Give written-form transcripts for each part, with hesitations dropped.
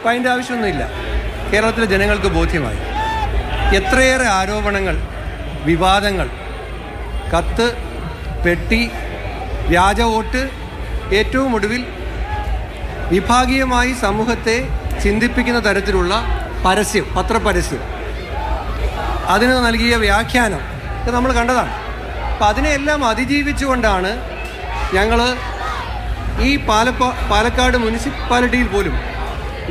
അപ്പം അതിൻ്റെ ആവശ്യമൊന്നുമില്ല. കേരളത്തിലെ ജനങ്ങൾക്ക് ബോധ്യമായി. എത്രയേറെ ആരോപണങ്ങൾ, വിവാദങ്ങൾ, കത്ത്, പെട്ടി, വ്യാജ വോട്ട്, ഏറ്റവും ഒടുവിൽ വിഭാഗീയമായി സമൂഹത്തെ ചിന്തിപ്പിക്കുന്ന തരത്തിലുള്ള പരസ്യം, പത്രപരസ്യം, അതിന് നൽകിയ വ്യാഖ്യാനം ഇത് നമ്മൾ കണ്ടതാണ്. അപ്പം അതിനെല്ലാം അതിജീവിച്ചുകൊണ്ടാണ് ഞങ്ങൾ ഈ പാലക്കാട് മുനിസിപ്പാലിറ്റിയിൽ പോലും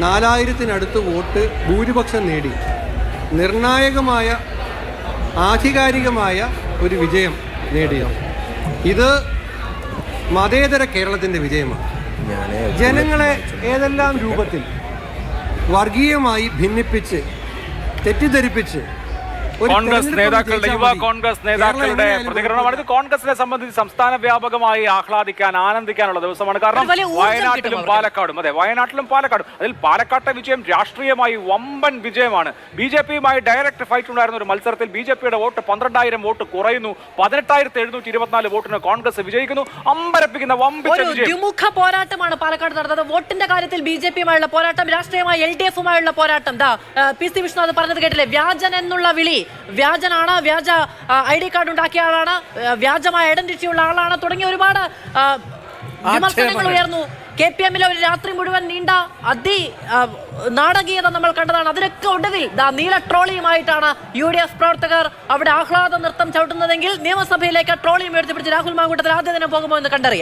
4000-നടുത്ത് വോട്ട് ഭൂരിപക്ഷം നേടി നിർണായകമായ ആധികാരികമായ ഒരു വിജയം നേടിയത്. ഇത് മതേതര കേരളത്തിൻ്റെ വിജയമാണ്. ജനങ്ങളെ ഏതെല്ലാം രൂപത്തിൽ വർഗീയമായി ഭിന്നിപ്പിച്ച് തെറ്റിദ്ധരിപ്പിച്ച് കോൺഗ്രസ് നേതാക്കളുടെ യുവ കോൺഗ്രസ് നേതാക്കളുടെ പ്രതികരണമാണ്. ഇത് കോൺഗ്രസിനെ സംബന്ധിച്ച് സംസ്ഥാന വ്യാപകമായി ആഹ്ലാദിക്കാൻ, ആനന്ദിക്കാനുള്ള ദിവസമാണ്. കാരണം വയനാട്ടിലും പാലക്കാടും, അതെ, വയനാട്ടിലും പാലക്കാടും, അതിൽ പാലക്കാട്ടെ വിജയം രാഷ്ട്രീയമായി വമ്പൻ വിജയമാണ്. BJP-യുമായി ഡയറക്റ്റ് ഫൈറ്റ് ഉണ്ടായിരുന്ന ഒരു മത്സരത്തിൽ BJP-യുടെ വോട്ട് 12,000 വോട്ട് കുറയുന്നു. 18,724 വോട്ടിന് കോൺഗ്രസ് വിജയിക്കുന്നു. അമ്പരപ്പിക്കുന്ന വമ്പിച്ച വിജയം. ദ്വിമുഖ പോരാട്ടമാണ് പാലക്കാട് നടന്നത്. വോട്ടിന്റെ കാര്യത്തിൽ BJP-യുമായുള്ള പോരാട്ടം, രാഷ്ട്രീയമായി LDF-യുമായുള്ള പോരാട്ടം. PC വിഷ്ണു പറഞ്ഞത് കേട്ടില്ലേ? വ്യാജൻ എന്നുള്ള വിളി, വ്യാജനാണ്, വ്യാജ ID കാർഡ് ഉണ്ടാക്കിയ ആളാണ്, വ്യാജമായ ഐഡന്റിറ്റി ഉള്ള ആളാണ് തുടങ്ങിയ ഒരുപാട് വിമർശനങ്ങൾ ഉയർന്നു. KPM-ലെ ഒരു രാത്രി മുഴുവൻ നീണ്ട നാടകീയത നമ്മൾ കണ്ടതാണ്. അതിനൊക്കെ ഒടുവിൽ നീല ട്രോളിയുമായിട്ടാണ് UDF പ്രവർത്തകർ അവിടെ ആഹ്ലാദ നൃത്തം ചവിട്ടുന്നതെങ്കിൽ നിയമസഭയിലേക്ക് ട്രോളിയും ഉയർത്തിപ്പിടിച്ച് രാഹുൽ മാങ്കൂട്ടത്തിൽ ആദ്യ ദിനം പോകുമോ എന്ന് കണ്ടറിയാം.